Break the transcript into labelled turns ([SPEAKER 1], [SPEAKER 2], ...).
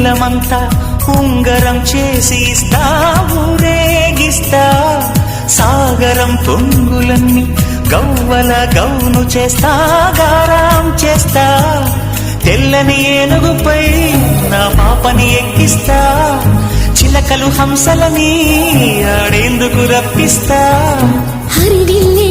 [SPEAKER 1] నీలమంతా ఉంగరం చేసి ఇస్తా ఊరేగిస్తా సాగరం పొంగులన్నీ గవ్వల గౌను చేస్తా గారాం చేస్తా తెల్లని ఏనుగుపై నా పాపని ఎక్కిస్తా చిలకలు హంసలని ఆడేందుకు రప్పిస్తా
[SPEAKER 2] హరివిల్లే